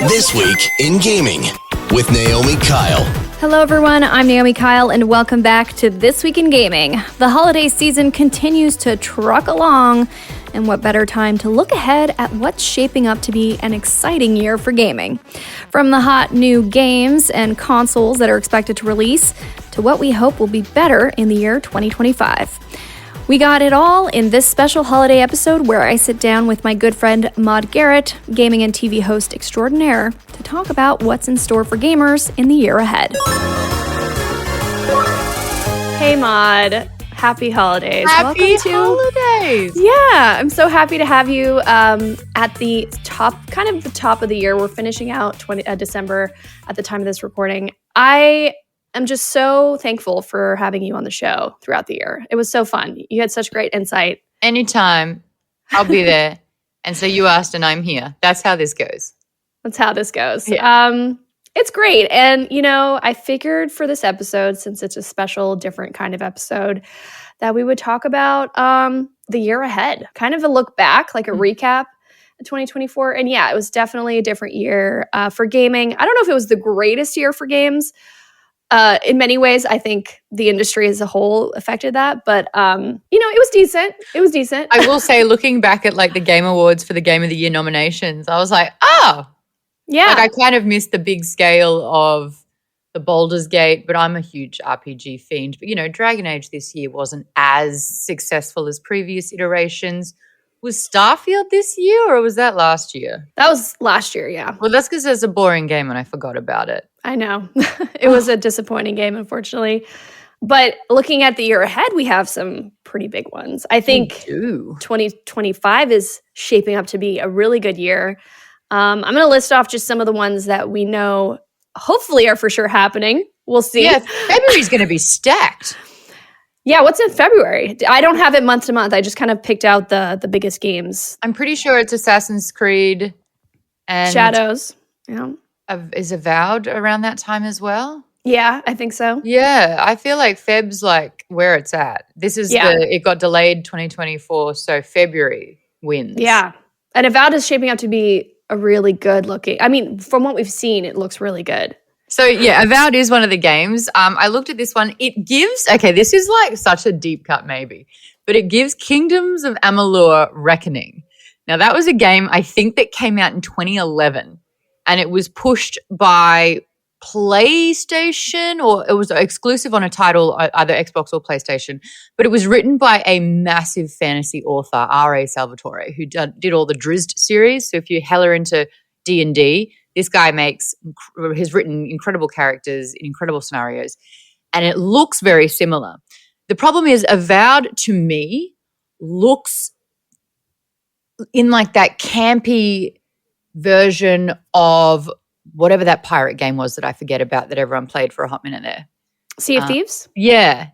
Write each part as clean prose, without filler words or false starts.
This Week in Gaming with Naomi Kyle. Hello everyone, I'm Naomi Kyle and welcome back to This Week in Gaming. The holiday season continues to truck along, and what better time to look ahead at what's shaping up to be an exciting year for gaming. From the hot new games and consoles that are expected to release, to what we hope will be better in the year 2025. We got it all in this special holiday episode where I sit down with my good friend Maude Garrett, gaming and TV host extraordinaire, to talk about what's in store for gamers in the year ahead. Hey Maude, happy holidays. Happy holidays. Yeah, I'm so happy to have you at the top of the year. We're finishing out December at the time of this recording. I'm just so thankful for having you on the show throughout the year. It was so fun. You had such great insight. Anytime, I'll be there. And so you asked and I'm here. That's how this goes. Yeah. It's great. And, I figured for this episode, since it's a special, different kind of episode, that we would talk about the year ahead, kind of a look back, like a recap of 2024. And yeah, it was definitely a different year for gaming. I don't know if it was the greatest year for games. In many ways, I think the industry as a whole affected that. But, it was decent. I will say, looking back at the Game Awards for the Game of the Year nominations, I was like, oh. Yeah. I kind of missed the big scale of the Baldur's Gate, but I'm a huge RPG fiend. But, Dragon Age this year wasn't as successful as previous iterations. Was Starfield this year or was that last year? That was last year, yeah. Well, that's because it's a boring game and I forgot about it. I know. It was a disappointing game, unfortunately. But looking at the year ahead, we have some pretty big ones. I think 2025 is shaping up to be a really good year. I'm going to list off just some of the ones that we know hopefully are for sure happening. We'll see. Yeah, February's going to be stacked. Yeah, what's in February? I don't have it month to month. I just kind of picked out the biggest games. I'm pretty sure it's Assassin's Creed and Shadows. Yeah. Is Avowed around that time as well? Yeah, I think so. Yeah, I feel like Feb's where it's at. This is it got delayed 2024, so February wins. Yeah. And Avowed is shaping up to be a really good looking. I mean, from what we've seen, it looks really good. So yeah, Avowed is one of the games. I looked at this one. It gives, this is such a deep cut maybe, but it gives Kingdoms of Amalur Reckoning. Now that was a game I think that came out in 2011 and it was pushed by PlayStation, or it was exclusive on a title, either Xbox or PlayStation, but it was written by a massive fantasy author, R.A. Salvatore, who did all the Drizzt series. So if you're hella into D&D, this guy has written incredible characters in incredible scenarios, and it looks very similar. The problem is Avowed, to me, looks in that campy version of whatever that pirate game was that I forget about that everyone played for a hot minute there. Sea of Thieves? Yeah.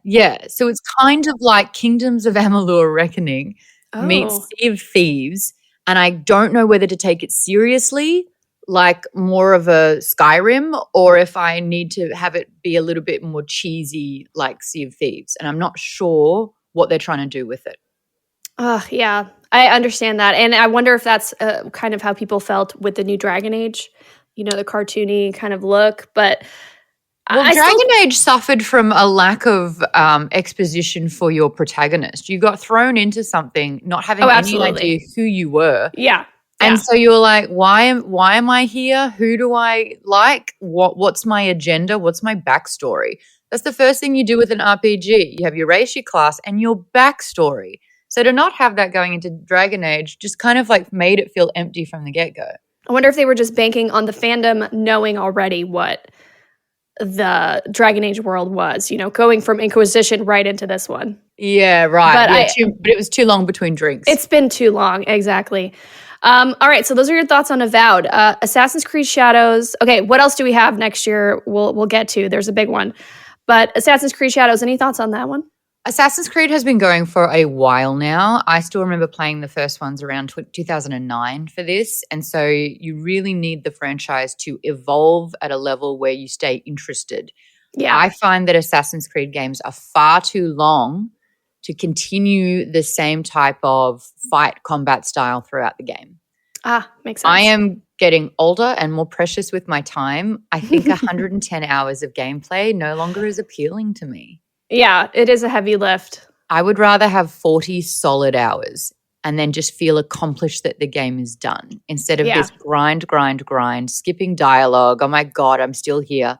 So it's kind of like Kingdoms of Amalur Reckoning meets Sea of Thieves, and I don't know whether to take it seriously, like more of a Skyrim, or if I need to have it be a little bit more cheesy like Sea of Thieves. And I'm not sure what they're trying to do with it. Yeah, I understand that. And I wonder if that's kind of how people felt with the new Dragon Age, the cartoony kind of look. But Dragon Age suffered from a lack of exposition for your protagonist. You got thrown into something not having any idea who you were. Yeah. And so you were like, why am I here? Who do I like? What's my agenda? What's my backstory? That's the first thing you do with an RPG. You have your race, your class, and your backstory. So to not have that going into Dragon Age just kind of made it feel empty from the get-go. I wonder if they were just banking on the fandom knowing already what the Dragon Age world was, going from Inquisition right into this one. Yeah, right. But it was too long between drinks. It's been too long, exactly. All right, so those are your thoughts on Avowed. Assassin's Creed Shadows. Okay, what else do we have next year? We'll get to. There's a big one. But Assassin's Creed Shadows, any thoughts on that one? Assassin's Creed has been going for a while now. I still remember playing the first ones around 2009 for this. And so you really need the franchise to evolve at a level where you stay interested. Yeah. I find that Assassin's Creed games are far too long to continue the same type of fight combat style throughout the game. Makes sense. I am getting older and more precious with my time. I think 110 hours of gameplay no longer is appealing to me. Yeah, it is a heavy lift. I would rather have 40 solid hours and then just feel accomplished that the game is done instead of this grind, skipping dialogue. Oh my God, I'm still here.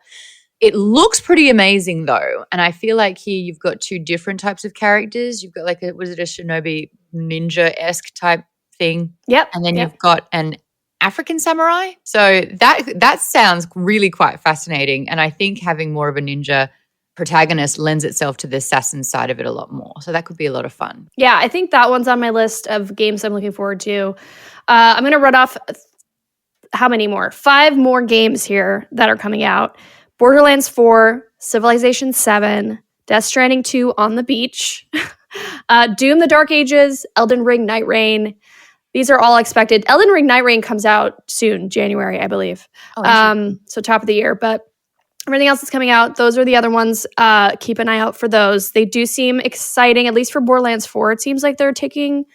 It looks pretty amazing though. And I feel like here you've got two different types of characters. You've got like, was it a shinobi ninja-esque type thing? Yep. And then you've got an African samurai. So that sounds really quite fascinating. And I think having more of a ninja protagonist lends itself to the assassin side of it a lot more. So that could be a lot of fun. Yeah, I think that one's on my list of games I'm looking forward to. I'm going to run off how many more? 5 more games here that are coming out. Borderlands 4, Civilization 7, Death Stranding 2 on the beach, Doom the Dark Ages, Elden Ring Night Reign. These are all expected. Elden Ring Night Reign comes out soon, January, I believe. So top of the year. But everything else that's coming out, those are the other ones. Keep an eye out for those. They do seem exciting, at least for Borderlands 4. It seems like they're going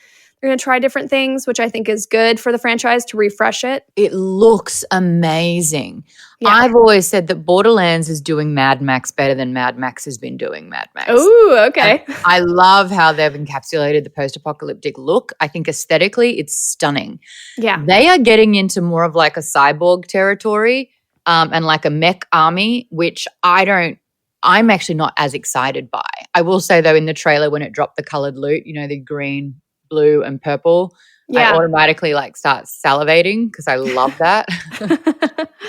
to try different things, which I think is good for the franchise to refresh it. It looks amazing. Yeah. I've always said that Borderlands is doing Mad Max better than Mad Max has been doing Mad Max. Oh, okay. And I love how they've encapsulated the post-apocalyptic look. I think aesthetically it's stunning. Yeah. They are getting into more of like a cyborg territory and like a mech army, which I'm actually not as excited by. I will say though, in the trailer when it dropped the colored loot, the green, blue and purple, I automatically like start salivating because I love that.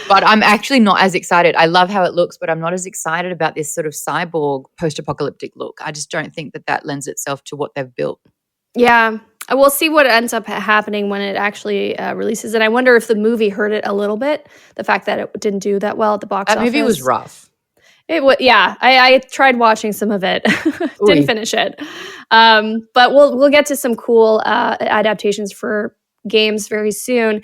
But I'm actually not as excited. I love how it looks, but I'm not as excited about this sort of cyborg post-apocalyptic look. I just don't think that lends itself to what they've built. Yeah. We'll see what ends up happening when it actually releases. And I wonder if the movie hurt it a little bit, the fact that it didn't do that well at the box office. That movie was rough. It was, yeah. I tried watching some of it, didn't finish it, but we'll get to some cool adaptations for games very soon.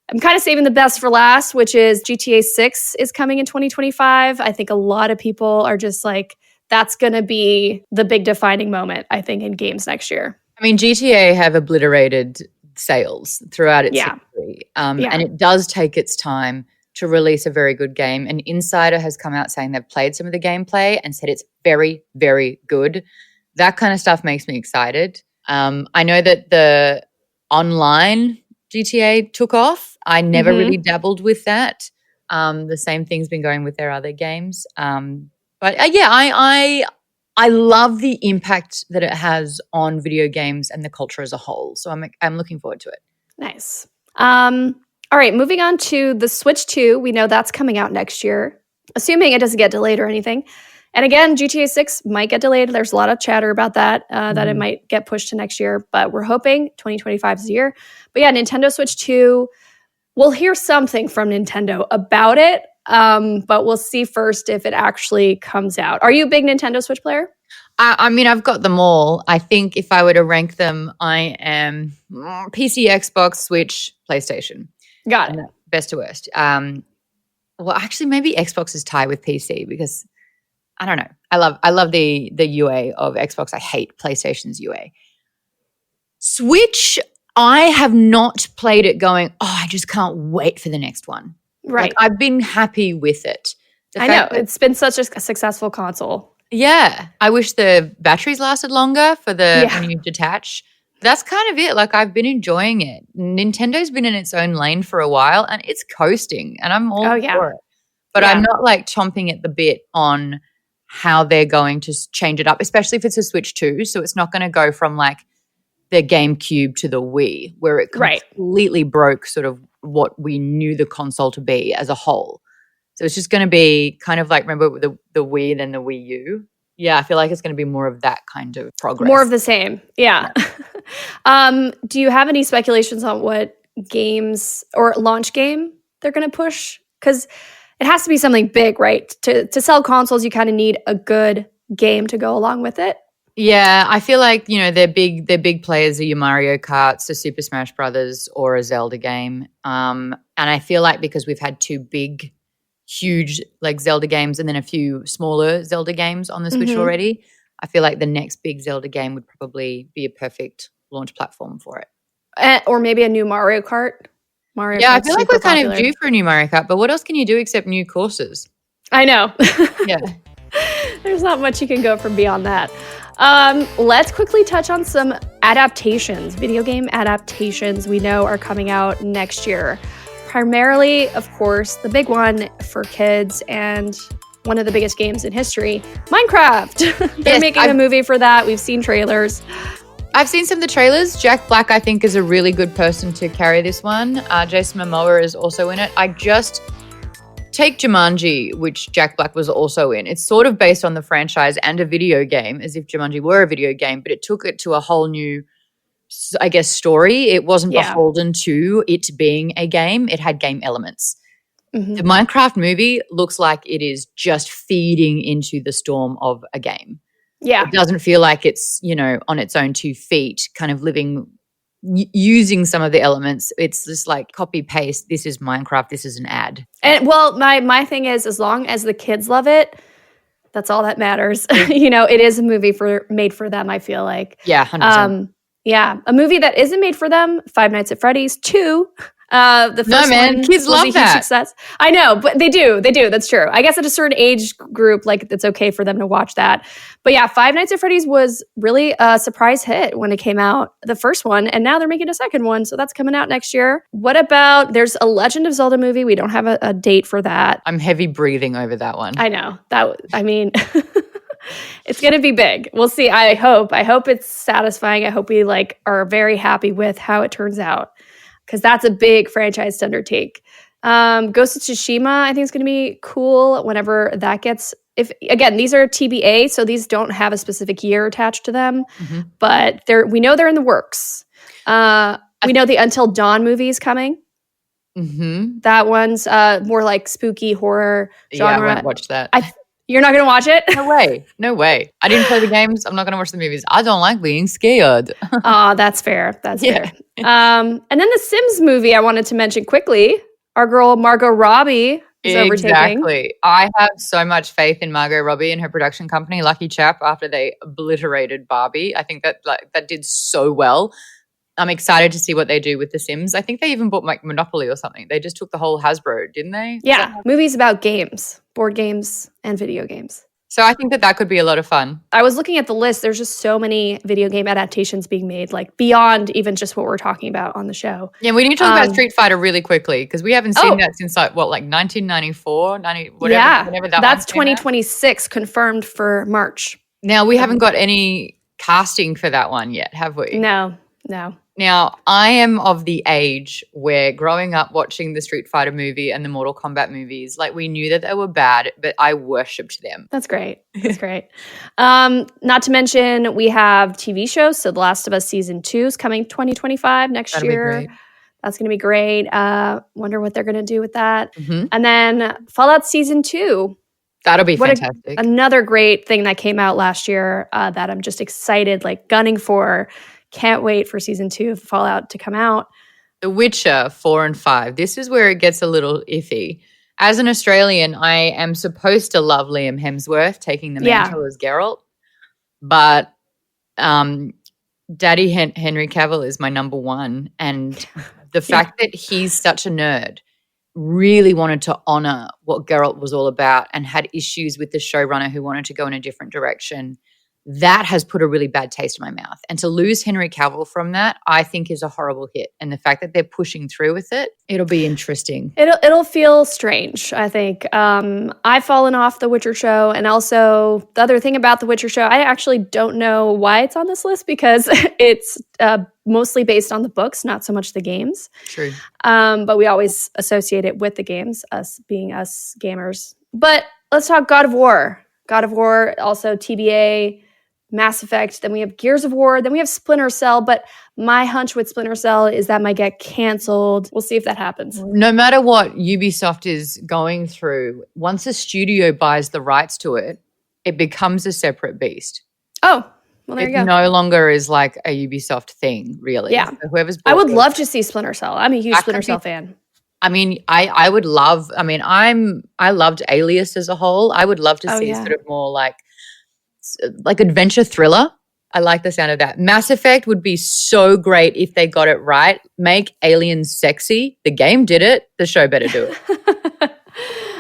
I'm kind of saving the best for last, which is GTA 6 is coming in 2025. I think a lot of people are just like, that's going to be the big defining moment, I think, in games next year. I mean, GTA have obliterated sales throughout its history, and it does take its time to release a very good game. An insider has come out saying they've played some of the gameplay and said it's very, very good. That kind of stuff makes me excited. I know that the online GTA took off. I never really dabbled with that. The same thing's been going with their other games. But I love the impact that it has on video games and the culture as a whole. So I'm looking forward to it. Nice. All right, moving on to the Switch 2. We know that's coming out next year, assuming it doesn't get delayed or anything. And again, GTA 6 might get delayed. There's a lot of chatter about that, that it might get pushed to next year. But we're hoping 2025 is the year. But yeah, Nintendo Switch 2, we'll hear something from Nintendo about it. But we'll see first if it actually comes out. Are you a big Nintendo Switch player? I mean, I've got them all. I think if I were to rank them, I am PC, Xbox, Switch, PlayStation. Got it. Best to worst. Well, actually, maybe Xbox is tied with PC because I don't know. I love the UA of Xbox. I hate PlayStation's UA. Switch, I have not played it going, I just can't wait for the next one. Right. Like, I've been happy with it. I know. It's been such a successful console. Yeah. I wish the batteries lasted longer for when you detach. That's kind of it. Like, I've been enjoying it. Nintendo's been in its own lane for a while and it's coasting and I'm all for it. But I'm not like chomping at the bit on how they're going to change it up, especially if it's a Switch 2. So it's not going to go from like the GameCube to the Wii where it completely broke sort of what we knew the console to be as a whole. So it's just going to be kind of like, remember the Wii then the Wii U? Yeah, I feel like it's going to be more of that kind of progress. More of the same. Yeah. Do you have any speculations on what games or launch game they're going to push? Because it has to be something big, right? To sell consoles, you kind of need a good game to go along with it. Yeah, I feel like, their big players are your Mario Karts, a Super Smash Brothers, or a Zelda game. And I feel like because we've had two big, huge like Zelda games and then a few smaller Zelda games on the Switch already, I feel like the next big Zelda game would probably be a perfect launch platform for it. Or maybe a new Mario Kart. Mario Yeah, I Kart's feel like super we're kind of popular. due for a new Mario Kart, but what else can you do except new courses? I know. Yeah. There's not much you can go from beyond that. Let's quickly touch on some adaptations, video game adaptations we know are coming out next year. Primarily, of course, the big one for kids and one of the biggest games in history, Minecraft. They're making a movie for that. We've seen trailers. I've seen some of the trailers. Jack Black, I think, is a really good person to carry this one. Jason Momoa is also in it. I just take Jumanji, which Jack Black was also in. It's sort of based on the franchise and a video game, as if Jumanji were a video game, but it took it to a whole new, I guess, story. It wasn't beholden to it being a game. It had game elements. Mm-hmm. The Minecraft movie looks like it is just feeding into the storm of a game. Yeah. It doesn't feel like it's, on its own 2 feet, kind of living, using some of the elements. It's just like copy paste. This is Minecraft. This is an ad. And well, my thing is, as long as the kids love it, that's all that matters. It is a movie made for them, I feel like. Yeah, 100%. Yeah, a movie that isn't made for them, Five Nights at Freddy's 2. The first one kids love was a huge success. I know, but they do. That's true. I guess at a certain age group, like it's okay for them to watch that. But yeah, Five Nights at Freddy's was really a surprise hit when it came out, the first one, and now they're making a second one, so that's coming out next year. What about, there's a Legend of Zelda movie. We don't have a date for that. I'm heavy breathing over that one. I know. It's going to be big. We'll see. I hope it's satisfying. I hope we are very happy with how it turns out, because that's a big franchise to undertake. Ghost of Tsushima, I think is going to be cool whenever that gets. Again, these are TBA, so these don't have a specific year attached to them, but we know they're in the works. We know the Until Dawn movie is coming. Mm-hmm. That one's more like spooky horror genre. Yeah, I won't watch that. You're not going to watch it? No way. I didn't play the games. I'm not going to watch the movies. I don't like being scared. Oh, that's fair. That's fair. And then the Sims movie I wanted to mention quickly. Our girl Margot Robbie is overtaking. Exactly. I have so much faith in Margot Robbie and her production company, Lucky Chap, after they obliterated Barbie. I think that did so well. I'm excited to see what they do with The Sims. I think they even bought Monopoly or something. They just took the whole Hasbro, didn't they? Yeah, movies about games, board games, and video games. So I think that could be a lot of fun. I was looking at the list. There's just so many video game adaptations being made, beyond even just what we're talking about on the show. Yeah, we need to talk about Street Fighter really quickly, because we haven't seen that since 1994, 90, whatever. Yeah, whenever that's 2026 confirmed for March. Now, we haven't got any casting for that one yet, have we? No. Now, I am of the age where growing up watching the Street Fighter movie and the Mortal Kombat movies, we knew that they were bad, but I worshipped them. That's great. Not to mention, we have TV shows. So The Last of Us Season 2 is coming 2025 next year. That's going to be great. Wonder what they're going to do with that. Mm-hmm. And then Fallout Season 2. That'll be fantastic. Another great thing that came out last year that I'm just excited, gunning for. Can't wait for season 2 of Fallout to come out. The Witcher 4 and 5. This is where it gets a little iffy. As an Australian, I am supposed to love Liam Hemsworth taking the mantle as Geralt, but Daddy Henry Cavill is my number one, and the fact that he's such a nerd really wanted to honor what Geralt was all about and had issues with the showrunner who wanted to go in a different direction. That has put a really bad taste in my mouth. And to lose Henry Cavill from that, I think is a horrible hit. And the fact that they're pushing through with it, it'll be interesting. It'll feel strange, I think. I've fallen off The Witcher show. And also the other thing about The Witcher show, I actually don't know why it's on this list, because it's mostly based on the books, not so much the games. True. But we always associate it with the games, us being us gamers. But let's talk God of War. God of War, also TBA, Mass Effect, then we have Gears of War, then we have Splinter Cell, but my hunch with Splinter Cell is that might get canceled. We'll see if that happens. No matter what Ubisoft is going through, once a studio buys the rights to it, it becomes a separate beast. Oh, well, there you go. It no longer is a Ubisoft thing, really. Yeah. So whoever's I would love to see Splinter Cell. I'm a huge Splinter Cell fan. I mean, I would love, I loved Alias as a whole. I would love to see sort of more like adventure thriller. I like the sound of that. Mass Effect would be so great if they got it right. Make aliens sexy. The game did it. The show better do it.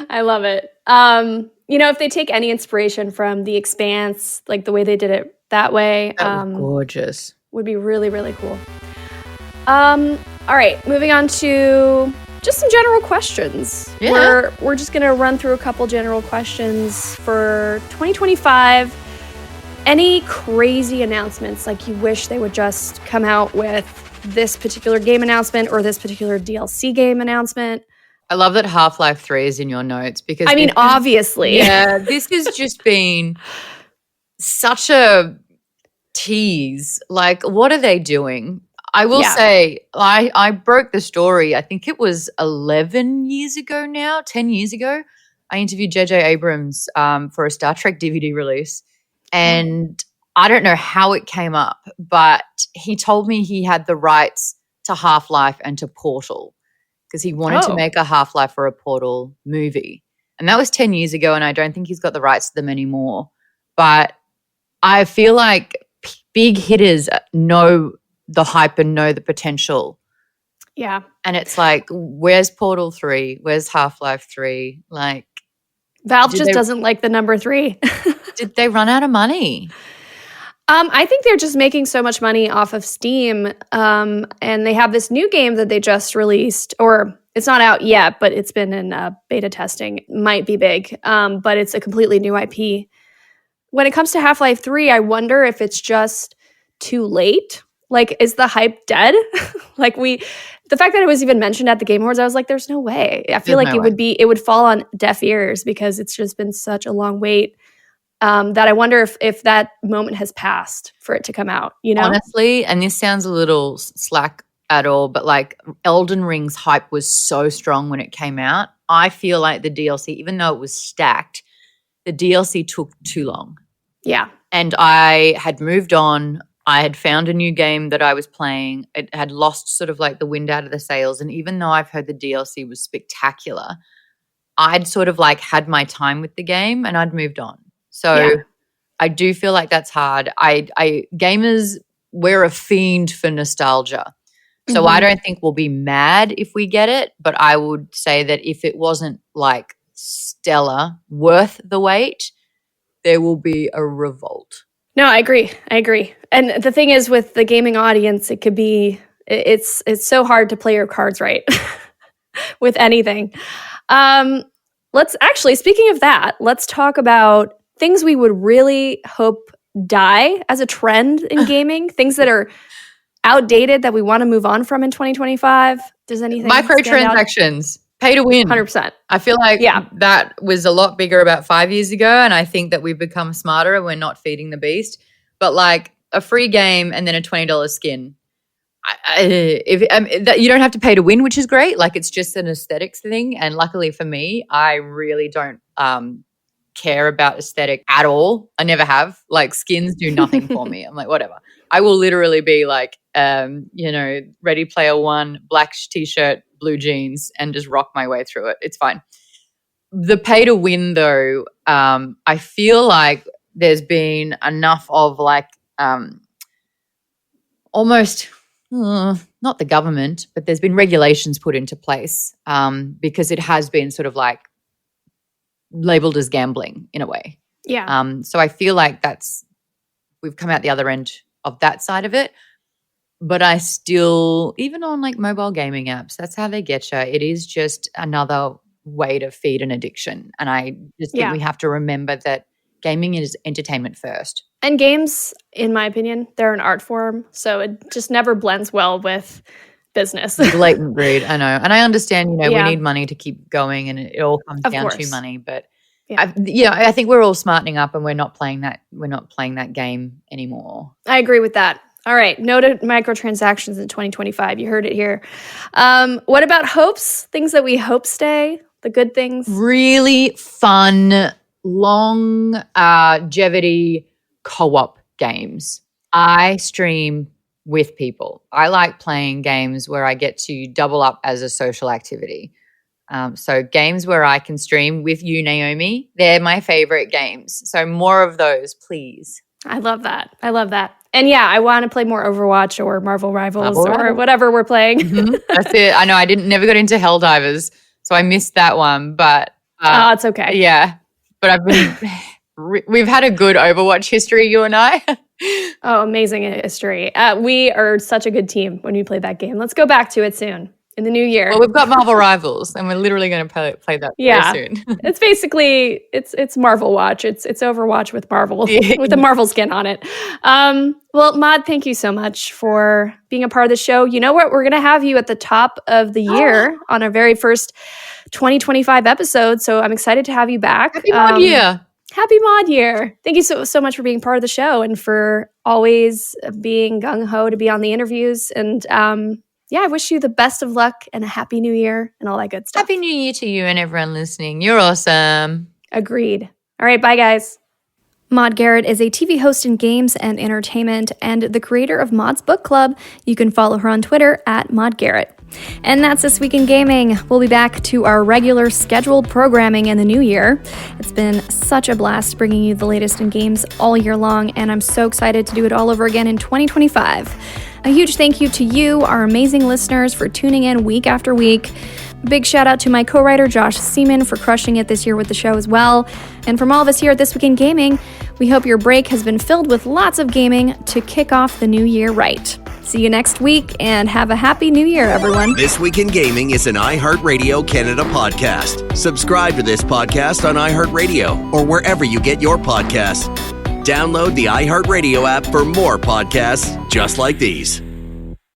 I love it. If they take any inspiration from The Expanse, like the way they did it that way, That was gorgeous. Would be really, really cool. All right, moving on to just some general questions. Yeah. We're just going to run through a couple general questions for 2025. Any crazy announcements like you wish they would just come out with this particular game announcement or this particular DLC game announcement? I love that Half-Life 3 is in your notes because obviously. Yeah, this has just been such a tease. Like, what are they doing? I will say, I broke the story, I think it was 11 years ago now, 10 years ago. I interviewed J.J. Abrams for a Star Trek DVD release. And I don't know how it came up, but he told me he had the rights to Half-Life and to Portal because he wanted to make a Half-Life or a Portal movie. And that was 10 years ago, and I don't think he's got the rights to them anymore. But I feel like big hitters know the hype and know the potential. Yeah. And it's like, where's Portal 3? Where's Half-Life 3? Like, Valve just doesn't like the number 3. Did they run out of money? I think they're just making so much money off of Steam. And they have this new game that they just released, or it's not out yet, but it's been in beta testing. It might be big, but it's a completely new IP. When it comes to Half-Life 3, I wonder if it's just too late. Like, is the hype dead? The fact that it was even mentioned at the Game Awards, I was like, there's no way. I feel like it would fall on deaf ears because it's just been such a long wait. That I wonder if that moment has passed for it to come out, Honestly, and this sounds a little slack at all, but like Elden Ring's hype was so strong when it came out. I feel like the DLC, even though it was stacked, the DLC took too long. Yeah. And I had moved on. I had found a new game that I was playing. It had lost sort of like the wind out of the sails. And even though I've heard the DLC was spectacular, I'd sort of like had my time with the game and I'd moved on. So I do feel like that's hard. Gamers, we're a fiend for nostalgia. So I don't think we'll be mad if we get it, but I would say that if it wasn't like stellar, worth the wait, there will be a revolt. No, I agree. And the thing is with the gaming audience, it could be, it's so hard to play your cards right with anything. Speaking of that, let's talk about things we would really hope die as a trend in gaming, things that are outdated that we want to move on from in 2025. Does anything Microtransactions, pay to win. 100%. I feel like that was a lot bigger about 5 years ago, and I think that we've become smarter and we're not feeding the beast. But like a free game and then a $20 skin. You don't have to pay to win, which is great. Like it's just an aesthetics thing. And luckily for me, I really don't care about aesthetic at all. I never have. Like skins do nothing for me. I'm like, whatever. I will literally be like, Ready Player One, black t-shirt, blue jeans, and just rock my way through it. It's fine. The pay to win though, I feel like there's been enough of like almost not the government, but there's been regulations put into place because it has been sort of like labeled as gambling in a way. Yeah. So I feel like we've come out the other end of that side of it. But I still, even on like mobile gaming apps, that's how they get you. It is just another way to feed an addiction. And I just think we have to remember that gaming is entertainment first. And games, in my opinion, they're an art form. So it just never blends well with business. Blatant greed, I know. And I understand, we need money to keep going and it all comes down to money. But I think we're all smartening up and we're not playing that game anymore. I agree with that. All right, no to microtransactions in 2025. You heard it here. What about hopes? Things that we hope stay, the good things? Really fun, longevity co-op games. I stream with people. I like playing games where I get to double up as a social activity. So games where I can stream with you, Naomi, they're my favorite games. So more of those, please. I love that. And yeah, I want to play more Overwatch or Marvel Rivals or whatever we're playing. Mm-hmm. That's it. I know I never got into Helldivers, so I missed that one. But it's okay. Yeah, but we've had a good Overwatch history, you and I. Oh, amazing history. We are such a good team when we played that game. Let's go back to it soon in the new year. Well, we've got Marvel Rivals, and we're literally going to play that very soon. It's basically, it's Marvel Watch. It's Overwatch with Marvel, with a Marvel skin on it. Well, Maude, thank you so much for being a part of the show. You know what? We're going to have you at the top of the year on our very first 2025 episode, so I'm excited to have you back. Happy Maude year. Happy Maude year. Thank you so much for being part of the show and for always being gung-ho to be on the interviews. And I wish you the best of luck and a happy new year and all that good stuff. Happy New Year to you and everyone listening. You're awesome. Agreed. All right, bye guys. Maude Garrett is a TV host in games and entertainment and the creator of Maude's Book Club. You can follow her on Twitter at Maude Garrett. And that's This Week in Gaming. We'll be back to our regular scheduled programming in the new year. It's been such a blast bringing you the latest in games all year long, and I'm so excited to do it all over again in 2025. A huge thank you to you, our amazing listeners, for tuning in week after week. Big shout out to my co-writer Josh Seaman for crushing it this year with the show as well. And from all of us here at This Week in Gaming, we hope your break has been filled with lots of gaming to kick off the new year right. See you next week and have a happy new year, everyone. This Week in Gaming is an iHeartRadio Canada podcast. Subscribe to this podcast on iHeartRadio or wherever you get your podcasts. Download the iHeartRadio app for more podcasts just like these.